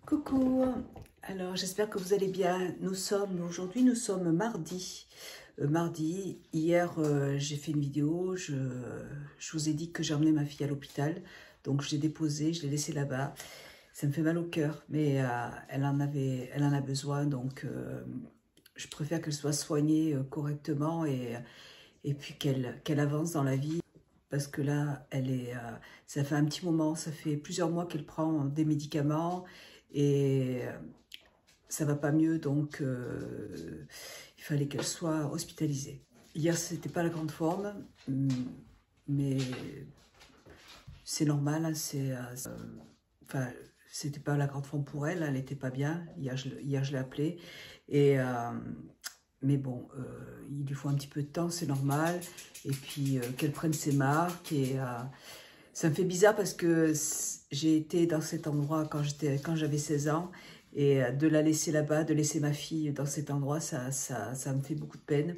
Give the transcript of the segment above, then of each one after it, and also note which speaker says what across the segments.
Speaker 1: Coucou, alors j'espère que vous allez bien. Aujourd'hui nous sommes mardi. Hier j'ai fait une vidéo, je vous ai dit que j'ai emmené ma fille à l'hôpital. Donc je l'ai déposée, je l'ai laissée là-bas. Ça me fait mal au cœur, mais elle en a besoin. Donc je préfère qu'elle soit soignée correctement et puis qu'elle avance dans la vie. Parce que là, ça fait un petit moment, ça fait plusieurs mois qu'elle prend des médicaments et ça va pas mieux, donc il fallait qu'elle soit hospitalisée. Hier, c'était pas la grande forme, mais c'est normal, hein, enfin, c'était pas la grande forme pour elle, elle était pas bien. Hier, je l'ai appelée mais bon, il lui faut un petit peu de temps, c'est normal. Et puis qu'elle prenne ses marques. Et ça me fait bizarre parce que j'ai été dans cet endroit quand j'avais 16 ans. Et de la laisser là-bas, de laisser ma fille dans cet endroit, ça me fait beaucoup de peine.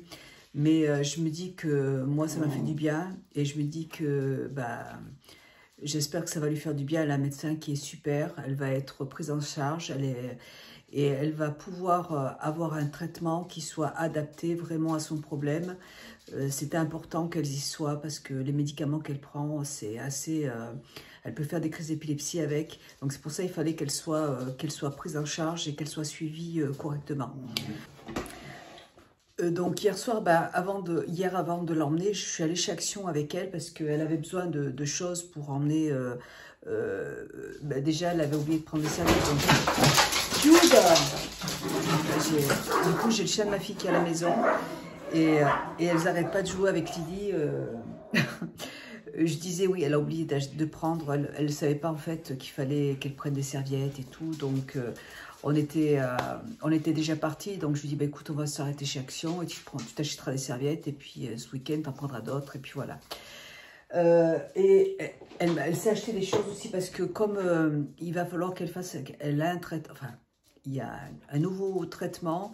Speaker 1: Mais je me dis que moi, ça m'a fait du bien. Et je me dis que j'espère que ça va lui faire du bien. Elle a un médecin qui est super. Elle va être prise en charge. Et elle va pouvoir avoir un traitement qui soit adapté vraiment à son problème. C'était important qu'elle y soit parce que les médicaments qu'elle prend, c'est assez... elle peut faire des crises d'épilepsie avec. Donc c'est pour ça qu'il fallait qu'elle soit prise en charge et qu'elle soit suivie correctement. Donc hier soir, avant de l'emmener, je suis allée chez Action avec elle parce qu'elle avait besoin de choses pour emmener... déjà, elle avait oublié de prendre des serviettes. Du coup, j'ai le chien de ma fille qui est à la maison et elles n'arrêtent pas de jouer avec Lily. Je disais oui, elle a oublié de prendre, elle ne savait pas en fait qu'il fallait qu'elle prenne des serviettes et tout. Donc on était déjà partis, donc je lui dis écoute, on va s'arrêter chez Action et tu t'achèteras des serviettes et puis ce week-end tu en prendras d'autres et puis voilà. Et elle s'est acheté des choses aussi parce que comme il va falloir elle a un traitement, enfin il y a un nouveau traitement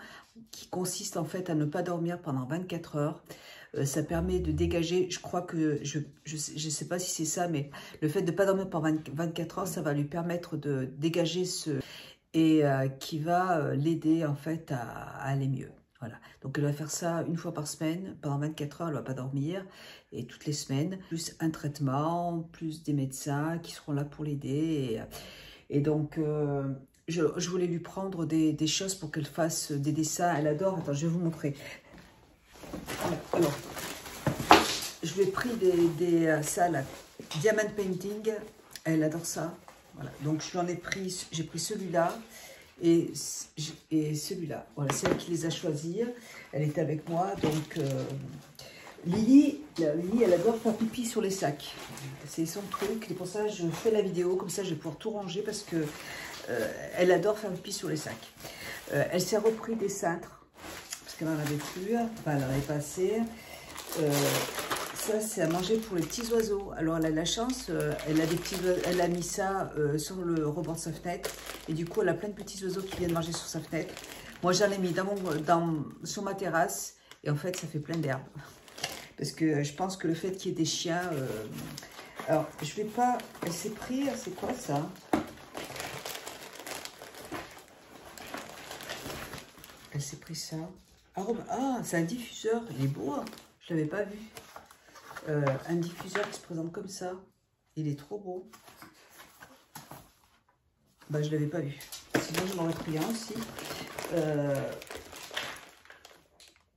Speaker 1: qui consiste en fait à ne pas dormir pendant 24 heures. Ça permet de dégager, je crois que, je sais pas si c'est ça, mais le fait de ne pas dormir pendant 24 heures, ça va lui permettre de dégager qui va l'aider en fait à aller mieux. Voilà, donc elle va faire ça une fois par semaine, pendant 24 heures, elle ne va pas dormir, et toutes les semaines, plus un traitement, plus des médecins qui seront là pour l'aider. Et donc, je voulais lui prendre des choses pour qu'elle fasse des dessins, elle adore, attends, je vais vous montrer. Alors, je lui ai pris ça, là, Diamond Painting, elle adore ça, voilà, donc j'ai pris celui-là, et celui-là, voilà, c'est elle qui les a choisis. Elle était avec moi, donc Lily, elle adore faire pipi sur les sacs. C'est son truc, et pour ça je fais la vidéo, comme ça je vais pouvoir tout ranger parce que elle adore faire pipi sur les sacs. Elle s'est repris des cintres, parce qu'elle n'en avait plus, enfin elle n'en avait pas assez. Ça, c'est à manger pour les petits oiseaux. Alors, elle a de la chance, elle a mis ça sur le rebord de sa fenêtre. Et du coup, elle a plein de petits oiseaux qui viennent manger sur sa fenêtre. Moi, j'en ai mis sur ma terrasse. Et en fait, ça fait plein d'herbes. Parce que je pense que le fait qu'il y ait des chiens... Alors, je vais pas... Elle s'est pris... C'est quoi, ça? Elle s'est pris ça. Ah, c'est un diffuseur. Il est beau, hein. Je ne l'avais pas vu. Un diffuseur qui se présente comme ça. Il est trop beau. Je ne l'avais pas vu. Sinon, je m'aurais pris un aussi.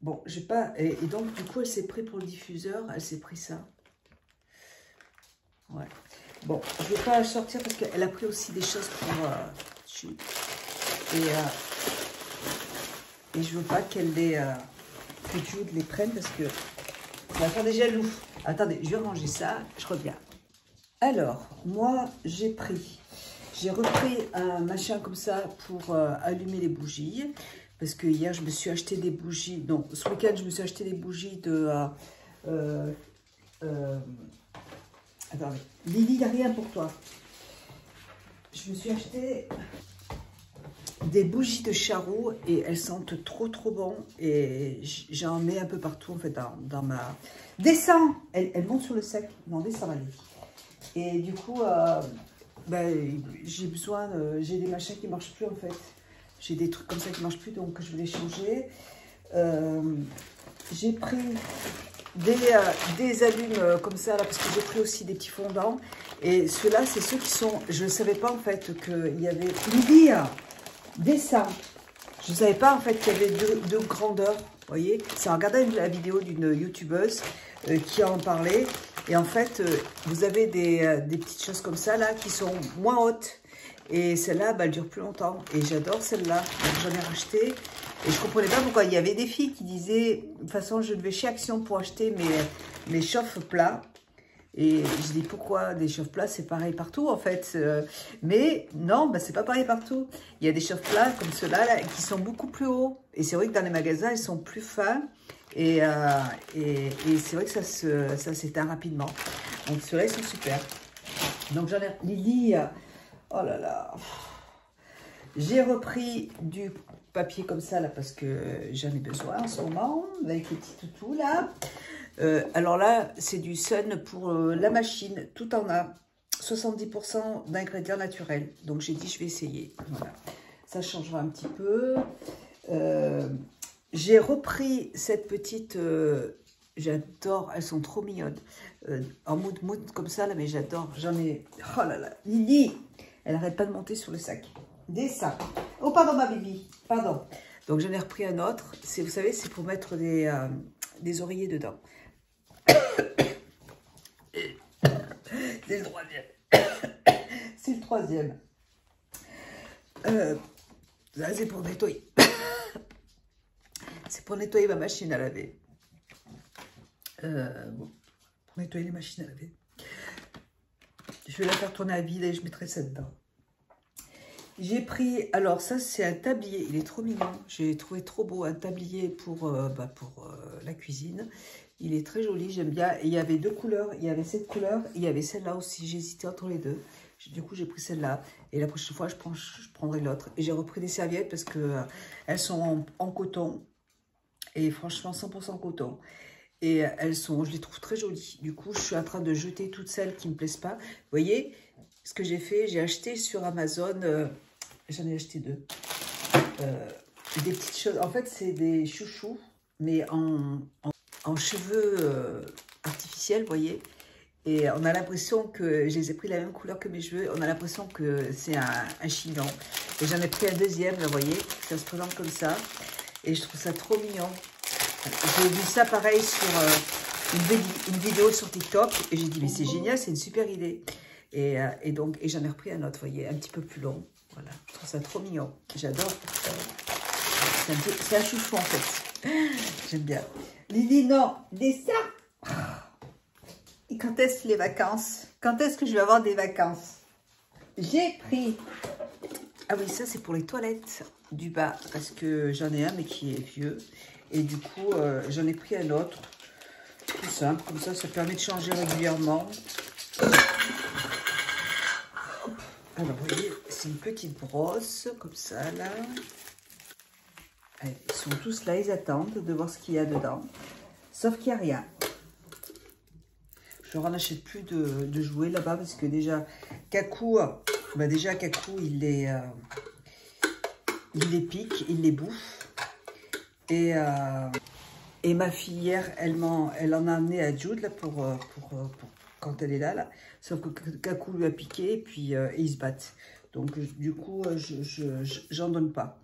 Speaker 1: Bon, j'ai pas... Et donc, du coup, elle s'est pris pour le diffuseur. Elle s'est pris ça. Ouais. Bon, je ne vais pas sortir parce qu'elle a pris aussi des choses pour... et je veux pas qu'elle que Jude les prenne parce que... On va faire des jaloux. Attendez, je vais ranger ça, je reviens. Alors, moi, j'ai repris un machin comme ça pour allumer les bougies. Parce que hier, je me suis acheté des bougies. Non, ce week-end, je me suis acheté des bougies de... attendez, Lily, il n'y a rien pour toi. Je me suis acheté des bougies de charroux et elles sentent trop bon et j'en mets un peu partout en fait dans ma... Descends, elle monte sur le sac, non descends allez. Et du coup j'ai besoin, j'ai des machins qui ne marchent plus en fait. J'ai des trucs comme ça qui ne marchent plus, donc je voulais changer. J'ai pris des allumes comme ça, là, parce que j'ai pris aussi des petits fondants. Et ceux-là, c'est ceux qui sont... Je ne savais pas en fait qu'il y avait... Lydie, descends. Je ne savais pas en fait qu'il y avait deux grandeurs. Vous voyez, c'est en regardant la vidéo d'une youtubeuse qui en parlait. Et en fait, vous avez des petites choses comme ça, là, qui sont moins hautes. Et celle-là, elle dure plus longtemps. Et j'adore celle-là. Donc, j'en ai racheté. Et je ne comprenais pas pourquoi. Il y avait des filles qui disaient, de toute façon, je vais chez Action pour acheter mes chauffe-plats. Et je dis, pourquoi des chauffe-plats, c'est pareil partout, en fait. Mais non, c'est pas pareil partout. Il y a des chauffe-plats comme ceux-là, là, qui sont beaucoup plus hauts. Et c'est vrai que dans les magasins, ils sont plus fins. Et c'est vrai que ça s'éteint rapidement. Donc, ceux-là, ils sont super. Donc, j'en ai... Lily, oh là là. J'ai repris du papier comme ça, là, parce que j'en ai besoin en ce moment, avec les petits toutous, là. Alors là, c'est du Sun pour la machine. Tout en a 70% d'ingrédients naturels. Donc, j'ai dit, je vais essayer. Voilà. Ça changera un petit peu. J'ai repris cette petite... j'adore, elles sont trop mignonnes. En mood comme ça, là, mais j'adore. J'en ai... Oh là là, Lily, elle n'arrête pas de monter sur le sac. Des sacs. Oh, pardon, ma Bibi. Pardon. Donc, j'en ai repris un autre. Vous savez, c'est pour mettre des oreillers dedans. C'est le troisième. C'est le troisième. Là, c'est pour nettoyer. C'est pour nettoyer ma machine à laver. Bon, pour nettoyer les machines à laver. Je vais la faire tourner à vide et je mettrai ça dedans. J'ai pris, alors ça c'est un tablier, il est trop mignon, j'ai trouvé trop beau, un tablier pour la cuisine. Il est très joli, j'aime bien. Et il y avait deux couleurs, il y avait cette couleur, et il y avait celle-là aussi, j'ai hésité entre les deux. Du coup j'ai pris celle-là, et la prochaine fois je prendrai l'autre. Et j'ai repris des serviettes parce que elles sont en coton, et franchement 100% coton. Et je les trouve très jolies. Du coup je suis en train de jeter toutes celles qui ne me plaisent pas. Vous voyez ce que j'ai fait, j'ai acheté sur Amazon... J'en ai acheté deux. Des petites choses. En fait, c'est des chouchous, mais en cheveux artificiels, vous voyez. Et on a l'impression que je les ai pris la même couleur que mes cheveux. On a l'impression que c'est un chignon. Et j'en ai pris un deuxième, là, vous voyez. Ça se présente comme ça. Et je trouve ça trop mignon. J'ai vu ça pareil sur une vidéo sur TikTok. Et j'ai dit, mais c'est génial, c'est une super idée. Et j'en ai repris un autre, vous voyez, un petit peu plus long. Voilà, je trouve ça trop mignon. J'adore. C'est un chouchou en fait. J'aime bien. Lily, non, des ça. Et quand est-ce les vacances? Quand est-ce que je vais avoir des vacances? J'ai pris... Ah oui, ça c'est pour les toilettes du bas. Parce que j'en ai un mais qui est vieux. Et du coup, j'en ai pris un autre. Tout simple, comme ça permet de changer régulièrement. Alors, vous voyez, c'est une petite brosse, comme ça, là. Allez, ils sont tous là, ils attendent de voir ce qu'il y a dedans. Sauf qu'il n'y a rien. Je leur en achète plus de jouets là-bas, parce que déjà, Kakou, il les pique, il les bouffe. Et ma fille, hier, elle en a amené à Jude, là, pour quand elle est là. Sauf que Kakou lui a piqué et puis ils se battent. Donc du coup, j'en donne pas.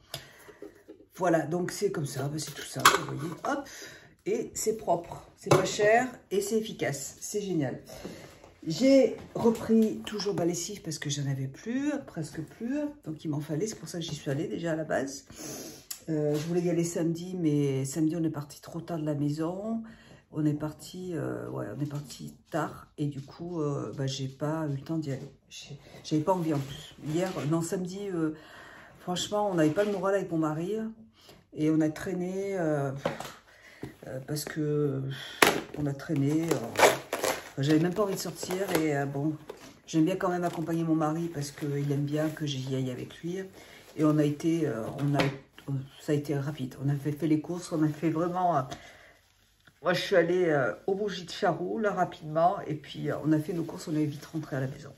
Speaker 1: Voilà, donc c'est comme ça, c'est tout ça, vous voyez. Hop, et c'est propre, c'est pas cher et c'est efficace. C'est génial. J'ai repris toujours ma lessive parce que j'en avais plus, presque plus. Donc il m'en fallait, c'est pour ça que j'y suis allée déjà à la base. Je voulais y aller samedi, mais samedi on est parti trop tard de la maison. On est parti tard et du coup, j'ai pas eu le temps d'y aller. J'avais pas envie en plus. Hier, non, samedi, franchement, on n'avait pas le moral avec mon mari et on a traîné parce que on a traîné. J'avais même pas envie de sortir et bon, j'aime bien quand même accompagner mon mari parce qu'il aime bien que j'y aille avec lui. Et on a été, ça a été rapide. On a fait les courses, on a fait vraiment. Moi, je suis allée au Bougies de Charroux, là, rapidement. Et puis, on a fait nos courses, on est vite rentré à la maison.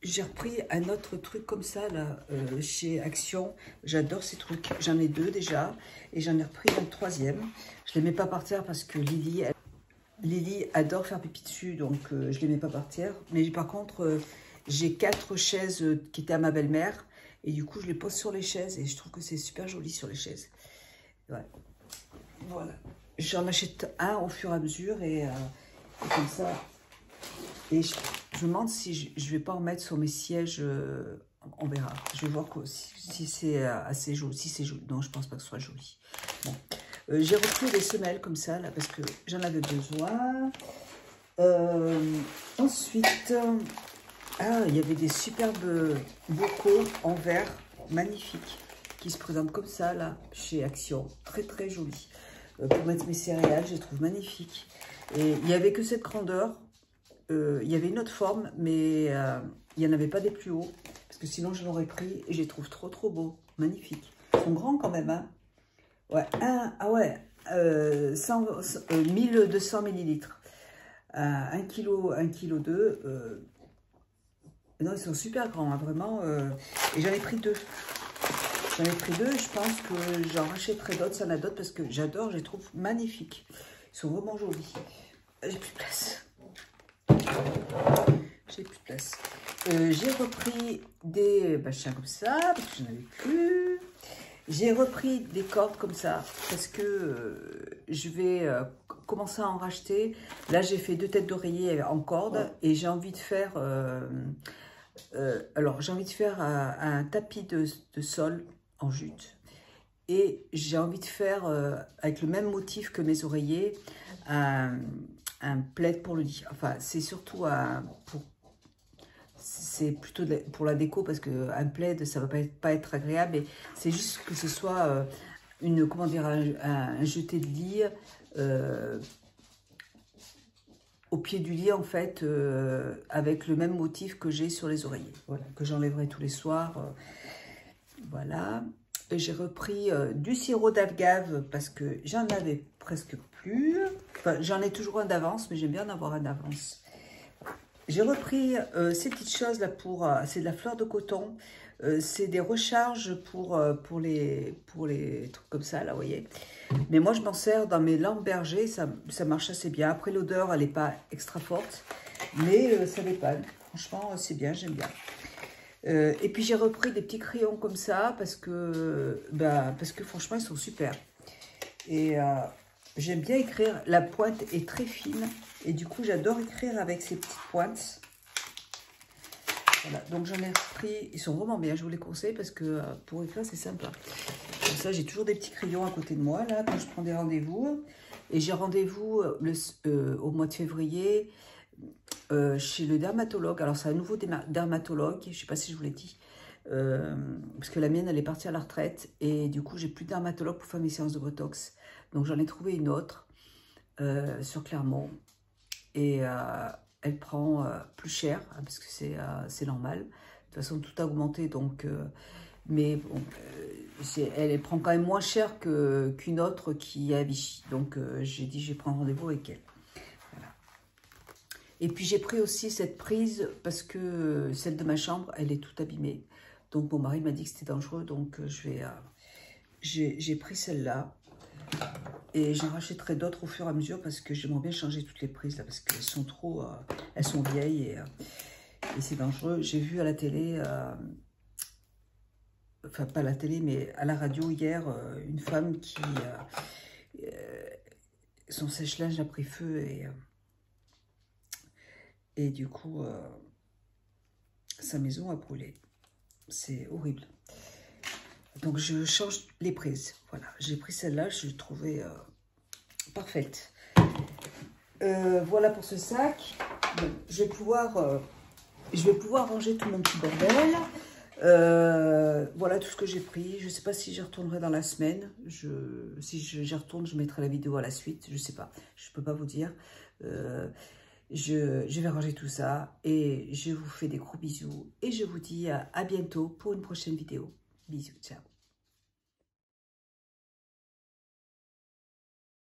Speaker 1: j'ai repris un autre truc comme ça, là, chez Action. J'adore ces trucs. J'en ai 2 déjà. Et j'en ai repris un 3e. Je ne les mets pas par terre parce que Lily adore faire pipi dessus. Donc, je ne les mets pas par terre. Mais par contre, j'ai 4 chaises qui étaient à ma belle-mère. Et du coup, je les pose sur les chaises. Et je trouve que c'est super joli sur les chaises. Ouais. Voilà. J'en achète un au fur et à mesure. Et comme ça... Et je me demande si je ne vais pas en mettre sur mes sièges, on verra. Je vais voir si c'est assez joli. Si c'est joli. Non, je ne pense pas que ce soit joli. Bon. J'ai repris des semelles comme ça, là, parce que j'en avais besoin. Ensuite, il y avait des superbes bocaux en verre, magnifiques, qui se présentent comme ça, là, chez Action. Très, très jolis. Pour mettre mes céréales, je les trouve magnifiques. Et il n'y avait que cette grandeur. Il y avait une autre forme, mais il n'y en avait pas des plus hauts, parce que sinon je l'aurais pris, et je les trouve trop trop beaux, magnifiques. Ils sont grands quand même, hein. Ouais, 1200 millilitres. 1 kg, 1 kg 2. Non, ils sont super grands, hein, vraiment. Et j'en ai pris 2. J'en ai pris 2, je pense que j'en rachèterai d'autres, ça en a d'autres, parce que j'adore, je les trouve magnifiques. Ils sont vraiment jolis. J'ai plus de place. J'ai plus de place. J'ai repris des chiens comme ça, parce que j'en avais plus. J'ai repris des cordes comme ça, parce que je vais commencer à en racheter. Là, j'ai fait 2 têtes d'oreiller en corde, et j'ai envie de faire... j'ai envie de faire un tapis de sol en jute. Et j'ai envie de faire, avec le même motif que mes oreillers, un plaid pour le lit. Enfin, c'est surtout c'est plutôt pour la déco, parce qu'un plaid, ça va pas être agréable. Mais c'est juste que ce soit comment dire, un jeté de lit au pied du lit, en fait, avec le même motif que j'ai sur les oreillers. Voilà, que j'enlèverai tous les soirs. Voilà. J'ai repris du sirop d'agave parce que j'en avais presque plus. Enfin, j'en ai toujours un d'avance, mais j'aime bien en avoir un d'avance. J'ai repris ces petites choses là c'est de la fleur de coton. C'est des recharges pour les trucs comme ça, là, vous voyez. Mais moi, je m'en sers dans mes lampes berger, ça marche assez bien. Après, l'odeur, elle n'est pas extra forte, mais ça dépanne. Franchement, c'est bien, j'aime bien. Et puis, j'ai repris des petits crayons comme ça, parce que franchement, ils sont super. Et j'aime bien écrire. La pointe est très fine, et du coup, j'adore écrire avec ces petites pointes. Voilà, donc j'en ai repris, ils sont vraiment bien, je vous les conseille, parce que pour écrire, c'est sympa. Comme ça, j'ai toujours des petits crayons à côté de moi, là, quand je prends des rendez-vous. Et j'ai rendez-vous au mois de février chez le dermatologue. Alors, c'est un nouveau dermatologue, je ne sais pas si je vous l'ai dit, parce que la mienne, elle est partie à la retraite. Et du coup, j'ai plus de dermatologue pour faire mes séances de Botox. Donc, j'en ai trouvé une autre sur Clermont. Et... elle prend plus cher, hein, parce que c'est normal. De toute façon, tout a augmenté, donc... mais bon, elle prend quand même moins cher qu'une autre qui est à Vichy. Donc, j'ai dit, je vais prendre rendez-vous avec elle. Voilà. Et puis, j'ai pris aussi cette prise, parce que celle de ma chambre, elle est toute abîmée. Donc, mon mari m'a dit que c'était dangereux, donc j'ai pris celle-là. Et j'en rachèterai d'autres au fur et à mesure, parce que j'aimerais bien changer toutes les prises là, parce qu'elles sont trop, elles sont vieilles et c'est dangereux. J'ai vu à la télé, enfin pas à la télé, mais à la radio hier, une femme qui, son sèche-linge a pris feu et du coup, sa maison a brûlé. C'est horrible. Donc, je change les prises. Voilà, j'ai pris celle-là, je l'ai trouvée parfaite. Voilà pour ce sac. Bon, je vais pouvoir ranger tout mon petit bordel. Voilà tout ce que j'ai pris. Je ne sais pas si j'y retournerai dans la semaine. Si j'y retourne, je mettrai la vidéo à la suite. Je ne sais pas. Je ne peux pas vous dire. Je vais ranger tout ça. Et je vous fais des gros bisous. Et je vous dis à bientôt pour une prochaine vidéo. Bisous, ciao.